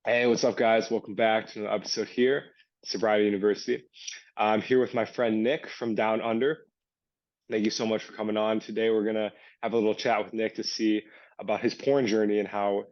Hey, what's up, guys? Welcome back to another episode here, Sobriety University. I'm here with my friend Nick from Down Under. Thank you so much for coming on. Today, we're gonna have a little chat with Nick to see about his porn journey and how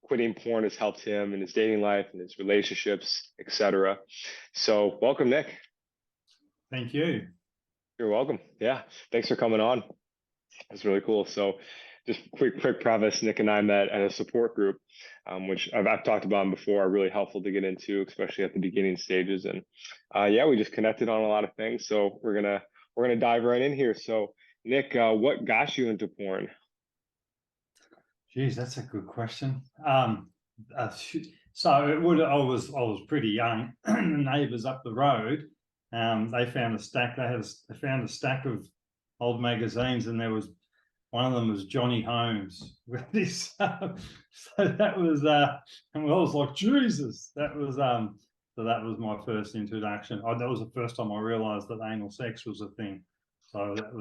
quitting porn has helped him in his dating life and his relationships, etc. So, welcome, Nick. Thank you. You're welcome. Yeah, thanks for coming on. It's really cool. So, just quick preface: Nick and I met at a support group, which I've talked about them before, are really helpful to get into, especially at the beginning stages. And yeah, we just connected on a lot of things. So we're gonna dive right in here. So, Nick, what got you into porn? Geez, that's a good question. So I was pretty young. The neighbours up the road, they found a stack. They found a stack of old magazines, and there was one of them was Johnny Holmes with this. So that was, and I was like, Jesus, that was So that was my first introduction. That was the first time I realised that anal sex was a thing. So that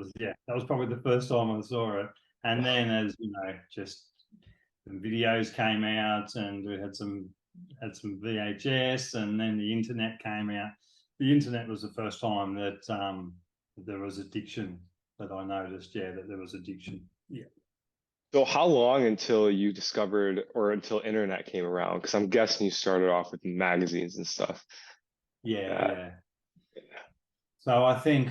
was probably the first time I saw it. And then, as you know, just the videos came out, and we had some VHS, and then the internet came out. The internet was the first time that there was addiction that I noticed. Yeah, that there was addiction. Yeah. So, how long until you discovered or until internet came around? Because I'm guessing you started off with magazines and stuff. Yeah, Uh, yeah. So I think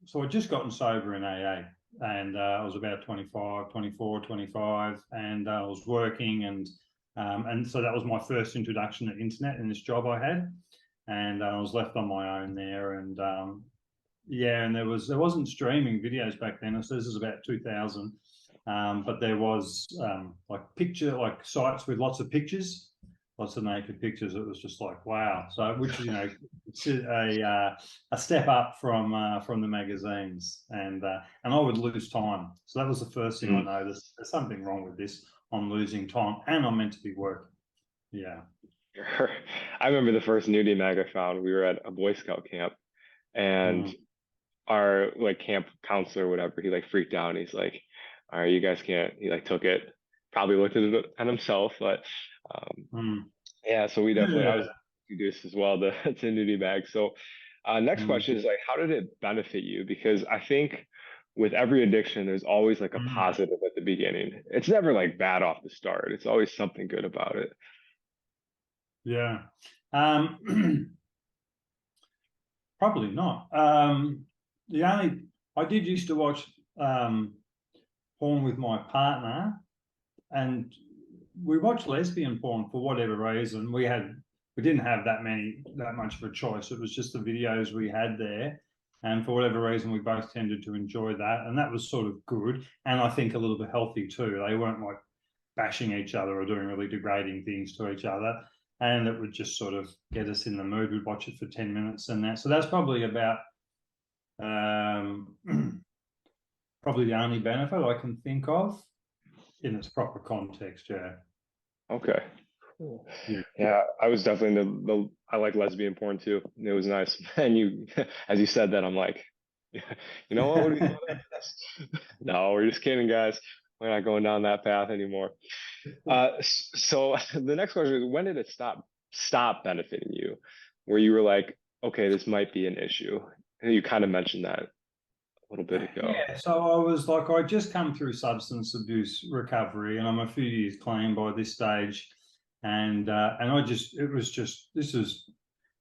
so I'd just gotten sober in AA, and I was about 25, 24, 25, and I was working, and so that was my first introduction to internet in this job I had, and I was left on my own there, and yeah, and there wasn't streaming videos back then. So this is about 2000, but there was like sites with lots of pictures, lots of naked pictures. It was just like wow. So which it's a step up from the magazines, and I would lose time. So that was the first thing I noticed. There's something wrong with this. I'm losing time, and I'm meant to be working. Yeah. I remember the first nudie mag I found. We were at a Boy Scout camp, and Mm, our like camp counselor or whatever, he like freaked out and he's like, all right, you guys can't. He like took it, probably looked at it on himself, but um, mm, yeah. So we definitely, I was yeah. introduced as well to nudie mag. So next Mm, question is like, how did it benefit you? Because I think with every addiction, there's always like a mm, positive at the beginning. It's never like bad off the start. It's always something good about it. yeah. Probably not. The only I did used to watch um, porn with my partner, and we watched lesbian porn for whatever reason. We didn't have that much of a choice. It was just the videos we had there, and for whatever reason, we both tended to enjoy that, and that was sort of good, and I think a little bit healthy too. They weren't like bashing each other or doing really degrading things to each other. And it would just sort of get us in the mood. We'd watch it for 10 minutes and that. So that's probably about um, probably the only benefit I can think of in its proper context. Yeah. Okay. Cool. Yeah. Yeah, I was definitely I like lesbian porn too. It was nice. And you, as you said that, I'm like, you know what? What are we doing after this? No, we're just kidding, guys. We're not going down that path anymore. So the next question is, when did it stop benefiting you? Where you were like, okay, this might be an issue. And you kind of mentioned that a little bit ago. Yeah, so I was like, I just come through substance abuse recovery, and I'm a few years clean by this stage, and it was just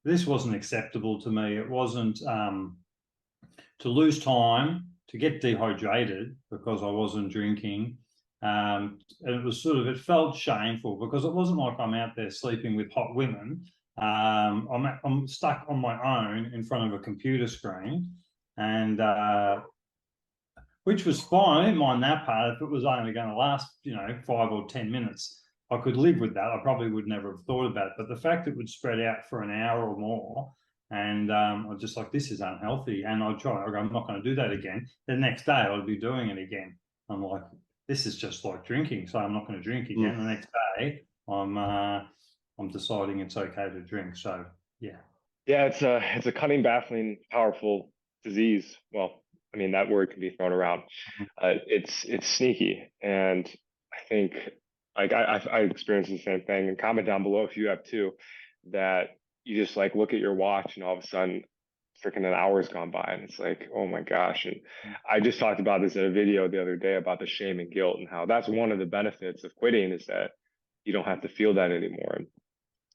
this wasn't acceptable to me. It wasn't to lose time, to get dehydrated because I wasn't drinking. And it felt shameful because it wasn't like I'm out there sleeping with hot women. I'm stuck on my own in front of a computer screen, and which was fine. I didn't mind that part. If it was only going to last, 5 or 10 minutes, I could live with that. I probably would never have thought about it. But the fact it would spread out for an hour or more, and I was just like, this is unhealthy. And I'd try. I'm not going to do that again. The next day, I'd be doing it again. I'm like, this is just like drinking, so I'm not going to drink Mm. again. The next day, I'm deciding it's okay to drink. So yeah. Yeah, it's a cunning, baffling, powerful disease. Well, I mean that word can be thrown around. It's sneaky, and I think Like I experienced the same thing. And comment down below if you have too, that you just like look at your watch and all of a sudden freaking an hour's gone by and it's like, oh my gosh. And I just talked about this in a video the other day about the shame and guilt and how that's one of the benefits of quitting is that you don't have to feel that anymore. And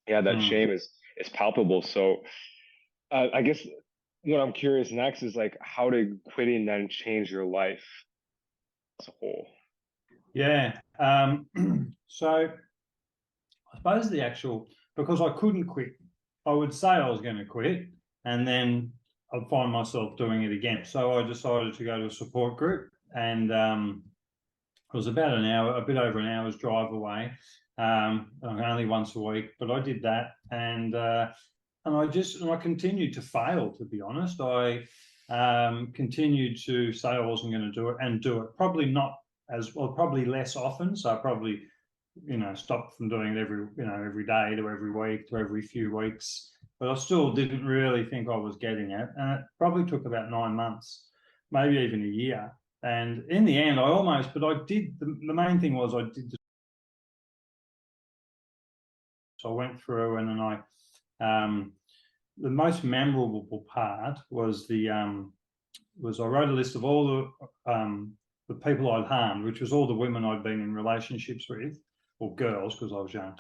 yeah, that Mm. shame is palpable. So I guess what I'm curious next is like, how did quitting then change your life as a whole? Yeah. So I suppose the actual, because I couldn't quit, I would say I was going to quit and then I'd find myself doing it again. So I decided to go to a support group, and it was about an hour, a bit over an hour's drive away, only once a week, but I did that, and I continued to fail. To be honest, I continued to say I wasn't going to do it and do it. Probably not as well, probably less often. So I probably, stopped from doing it every day to every week to every few weeks. But I still didn't really think I was getting it, and it probably took about 9 months, maybe even a year. And in the end, but I did. The main thing was I did. So I went through, and then the most memorable part was I wrote a list of all the people I'd harmed, which was all the women I'd been in relationships with, or girls, because I was young.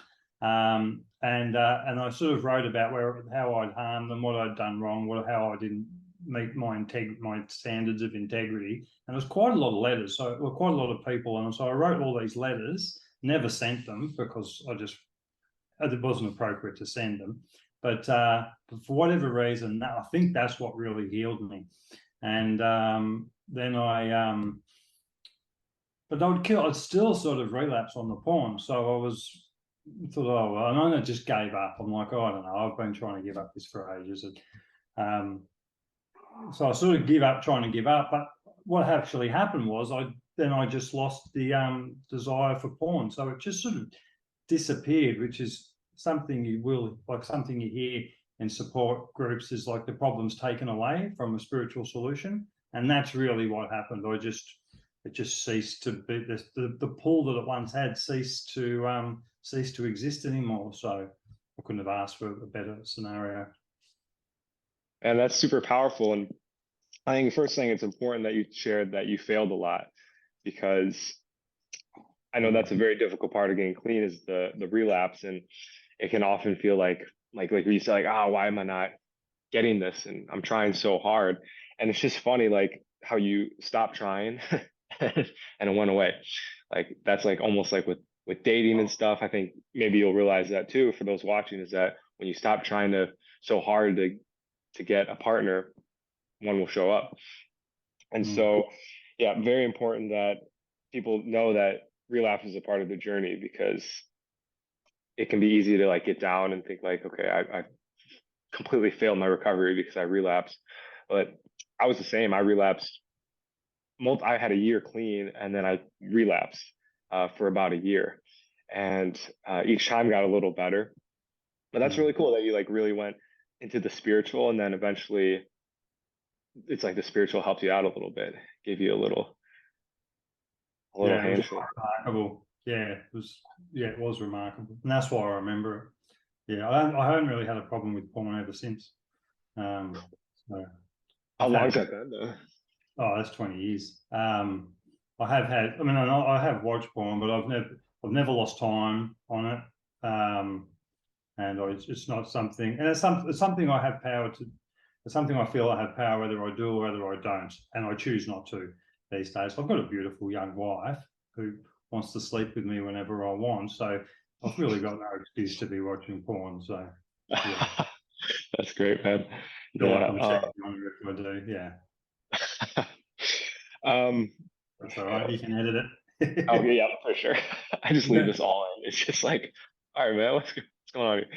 And I sort of wrote about how I'd harmed them, what I'd done wrong, how I didn't meet my standards of integrity. And it was quite a lot of letters, so were quite a lot of people. And so I wrote all these letters, never sent them because it wasn't appropriate to send them. But for whatever reason, I think that's what really healed me. And then but I'd still sort of relapse on the porn. So I thought, oh, well, and I just gave up. I'm like, oh, I don't know. I've been trying to give up this for ages. And, so I sort of give up trying to give up. But what actually happened was I just lost the desire for porn. So it just sort of disappeared, which is something something you hear in support groups is like the problem's taken away from a spiritual solution. And that's really what happened. It just ceased to be the pull that it once had ceased to exist anymore. So I couldn't have asked for a better scenario. And that's super powerful. And I think first thing, it's important that you shared that you failed a lot because I know that's a very difficult part of getting clean is the relapse, and it can often feel like you said, like, oh, why am I not getting this? And I'm trying so hard, and it's just funny, like how you stopped trying, and it went away. Like that's like almost like with dating and stuff. I think maybe you'll realize that too for those watching is that when you stop trying so hard to get a partner, one will show up. And Mm. so, yeah, very important that people know that relapse is a part of the journey because it can be easy to like get down and think like, okay, I completely failed my recovery because I relapsed. But I was the same. I relapsed. I had a year clean and then I relapsed for about a year. And each time got a little better. But that's Mm. really cool that you like really went into the spiritual and then eventually it's like the spiritual helped you out a little bit, gave you a little Yeah, it was handshake. quite remarkable. It was remarkable, and that's why I remember it. Yeah, I haven't really had a problem with porn ever since. So How I've long has had that been though? that's 20 years. I have had. I mean, I have watched porn, but I've never lost time on it. And it's not something, and it's something I have power to. It's something I feel I have power whether I do or whether I don't, and I choose not to these days. I've got a beautiful young wife who wants to sleep with me whenever I want, so I've really got no excuse to be watching porn. So yeah, That's great, man. feel like Yeah. I'm cheating on her if I do. Yeah, Um, that's all right. You can edit oh it. yeah, for sure. I just leave this all in. It's just like, all right, man, what's going on here?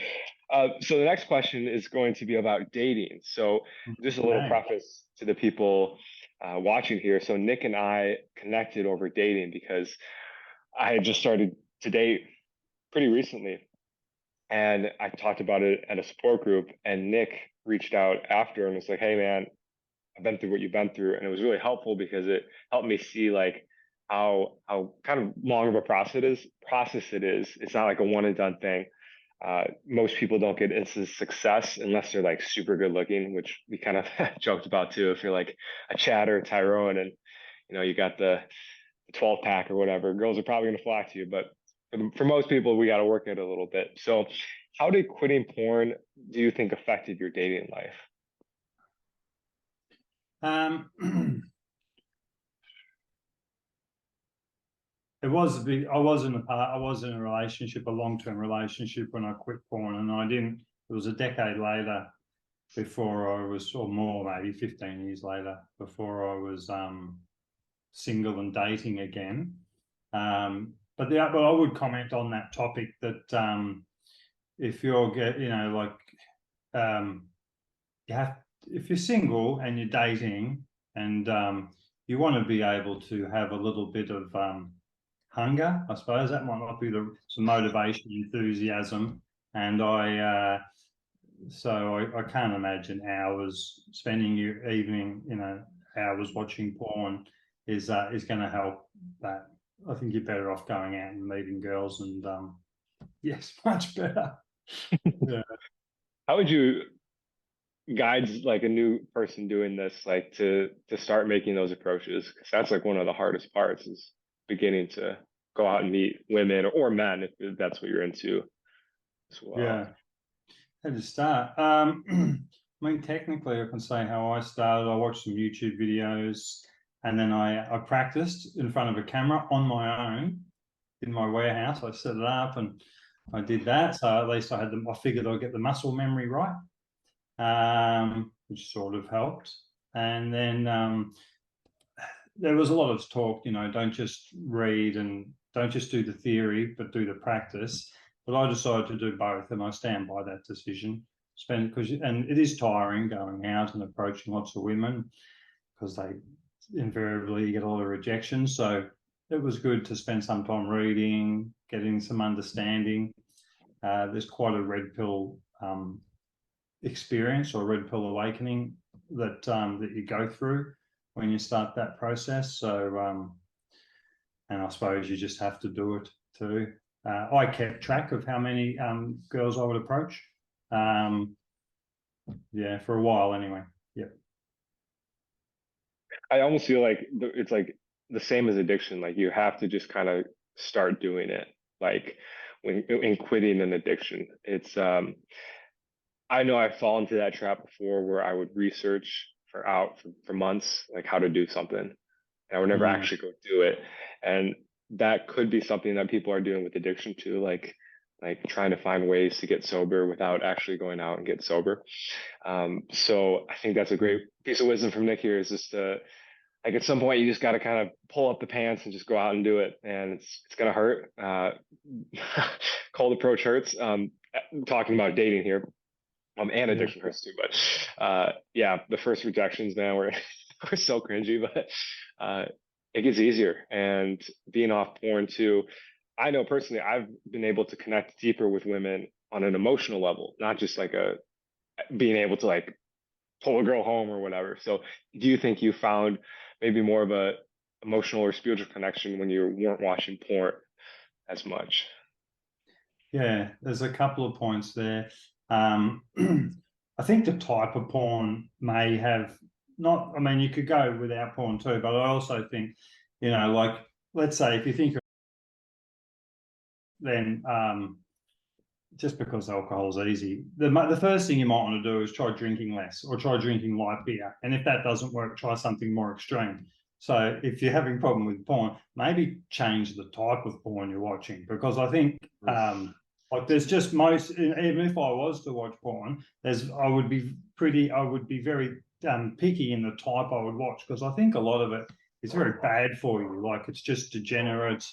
So the next question is going to be about dating. So just a little Okay. preface to the people watching here. So Nick and I connected over dating because I had just started to date pretty recently, and I talked about it at a support group, and Nick reached out after and was like, "Hey, man, I've been through what you've been through," and it was really helpful because it helped me see like how kind of long of a process it is. It's not like a one and done thing. Most people don't get instant success unless they're like super good looking, which we kind of joked about too. If you're like a Chad or a Tyrone and you got the 12 pack or whatever, girls are probably going to flock to you. But for most people, we got to work it a little bit. So, how did quitting porn do you think affected your dating life? It was a big. I was in a relationship, a long-term relationship when I quit porn, and I didn't. It was a decade later before I was, or more, maybe 15 years later, before I was single and dating again. But I would comment on that topic that if you're you have, if you're single and you're dating and you want to be able to have a little bit of hunger, I suppose that might not be some motivation, enthusiasm, and I can't imagine hours spending your evening, hours watching porn is going to help that. I think you're better off going out and meeting girls, and yes, much better. Yeah. How would you guide like a new person doing this, like to start making those approaches? Because that's like one of the hardest parts is beginning to go out and meet women or men if that's what you're into as well. Yeah. How to start? I mean, technically, I can say how I started. I watched some YouTube videos, and then I practiced in front of a camera on my own in my warehouse. I set it up and I did that. So at least I figured I'd get the muscle memory right, which sort of helped. And then there was a lot of talk, don't just read and don't just do the theory, but do the practice. But I decided to do both, and I stand by that decision. And it is tiring going out and approaching lots of women because they invariably get a lot of rejection. So it was good to spend some time reading, getting some understanding. There's quite a red pill experience or red pill awakening that you go through when you start that process. So, and I suppose you just have to do it too. I kept track of how many girls I would approach. Yeah, for a while anyway. Yep. I almost feel like it's like the same as addiction. Like you have to just kind of start doing it. Like when in quitting an addiction, it's I know I've fallen into that trap before where I would research for months like how to do something, and I would never actually go do it. And that could be something that people are doing with addiction too, like trying to find ways to get sober without actually going out and get sober. So I think that's a great piece of wisdom from Nick here is just to like at some point you just got to kind of pull up the pants and just go out and do it, and it's gonna hurt. Cold approach hurts. Talking about dating here, and addiction hurts too. But yeah, the first rejections, man, were were so cringy, but it gets easier. And being off porn too, I know personally, I've been able to connect deeper with women on an emotional level, not just like a being able to like pull a girl home or whatever. So, do you think you found maybe more of a emotional or spiritual connection when you weren't watching porn as much? Yeah, there's a couple of points there. I think the type of porn may have not, I mean, you could go without porn too, but I also think, like, let's say if you think of then just because alcohol is easy, the first thing you might want to do is try drinking less or try drinking light beer. And if that doesn't work, try something more extreme. So if you're having a problem with porn, maybe change the type of porn you're watching, because I think like there's just even if I was to watch porn, I would be very picky in the type I would watch, because I think a lot of it is very bad for you. Like it's just degenerate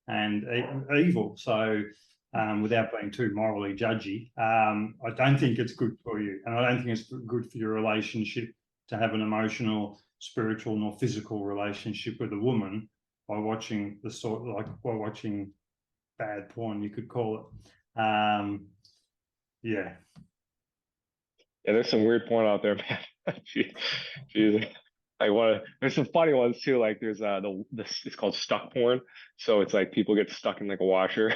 and evil. So without being too morally judgy, I don't think it's good for you. And I don't think it's good for your relationship to have an emotional, spiritual, nor physical relationship with a woman by watching by watching bad porn, you could call it. Yeah. Yeah, there's some weird porn out there, man. Jeez. I want to. There's some funny ones too. Like there's it's called stuck porn. So it's like people get stuck in like a washer.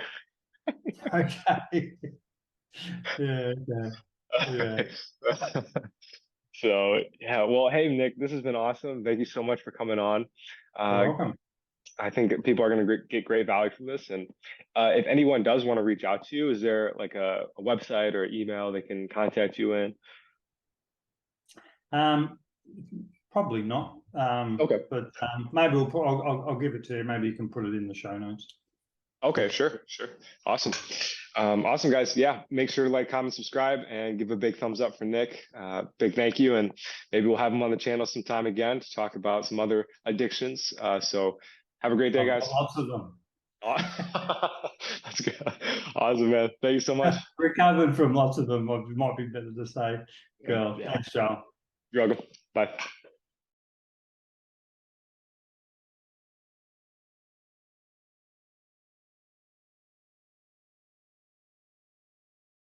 Okay. Yeah, okay. Yeah. So yeah, well, hey Nick, this has been awesome. Thank you so much for coming on. You're Uh, welcome. I think people are going to get great value from this. And if anyone does want to reach out to you, is there like a website or email they can contact you in? Um, Probably not. Okay. But maybe I'll give it to you. Maybe you can put it in the show notes. Okay, sure, sure. Awesome. Awesome, guys. Yeah, make sure to like, comment, subscribe, and give a big thumbs up for Nick. Big thank you. And maybe we'll have him on the channel sometime again to talk about some other addictions. So have a great day, I've got guys. lots of them. That's good. Awesome, man. Thank you so much. Recovered from lots of them, might be better to say. Cool. Yeah, Thanks, Joel. you're welcome. Bye.